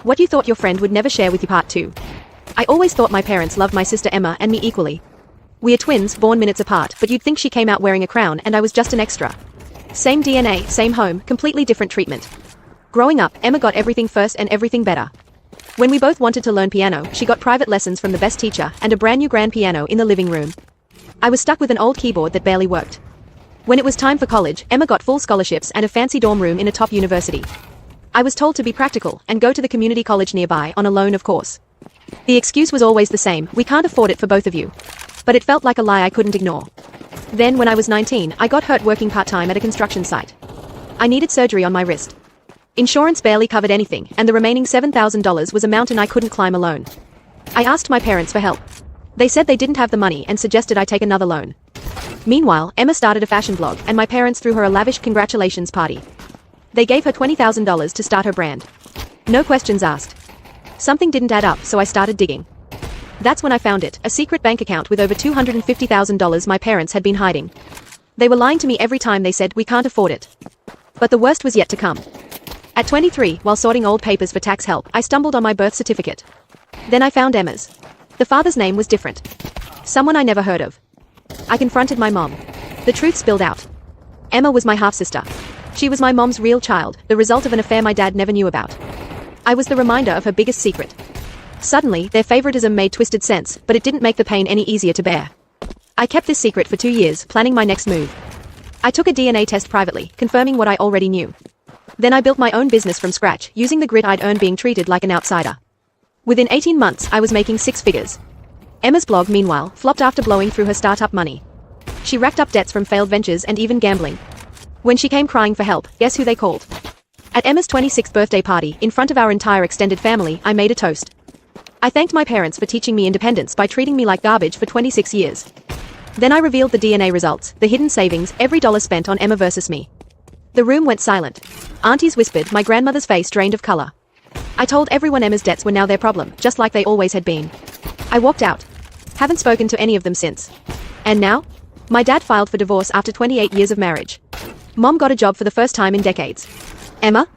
What you thought your friend would never share with you part 2. I always thought my parents loved my sister Emma and me equally. We are twins, born minutes apart, but you'd think she came out wearing a crown and I was just an extra. Same DNA, same home, completely different treatment. Growing up, Emma got everything first and everything better. When we both wanted to learn piano, she got private lessons from the best teacher and a brand new grand piano in the living room. I was stuck with an old keyboard that barely worked. When it was time for college, Emma got full scholarships and a fancy dorm room in a top university. I was told to be practical and go to the community college nearby on a loan, of course. The excuse was always the same: we can't afford it for both of you. But it felt like a lie I couldn't ignore. Then when I was 19, I got hurt working part-time at a construction site. I needed surgery on my wrist. Insurance barely covered anything, and the remaining $7,000 was a mountain I couldn't climb alone. I asked my parents for help. They said they didn't have the money and suggested I take another loan. Meanwhile, Emma started a fashion blog, and my parents threw her a lavish congratulations party. They gave her $20,000 to start her brand. No questions asked. Something didn't add up, so I started digging. That's when I found it, a secret bank account with over $250,000 my parents had been hiding. They were lying to me every time they said we can't afford it. But the worst was yet to come. At 23, while sorting old papers for tax help, I stumbled on my birth certificate. Then I found Emma's. The father's name was different. Someone I never heard of. I confronted my mom. The truth spilled out. Emma was my half-sister. She was my mom's real child, the result of an affair my dad never knew about. I was the reminder of her biggest secret. Suddenly, their favoritism made twisted sense, but it didn't make the pain any easier to bear. I kept this secret for 2 years, planning my next move. I took a DNA test privately, confirming what I already knew. Then I built my own business from scratch, using the grit I'd earned being treated like an outsider. Within 18 months, I was making 6 figures. Emma's blog, meanwhile, flopped after blowing through her startup money. She racked up debts from failed ventures and even gambling. When she came crying for help, guess who they called? At Emma's 26th birthday party, in front of our entire extended family, I made a toast. I thanked my parents for teaching me independence by treating me like garbage for 26 years. Then I revealed the DNA results, the hidden savings, every dollar spent on Emma versus me. The room went silent. Aunties whispered, my grandmother's face drained of color. I told everyone Emma's debts were now their problem, just like they always had been. I walked out. Haven't spoken to any of them since. And now? My dad filed for divorce after 28 years of marriage. Mom got a job for the first time in decades. Emma?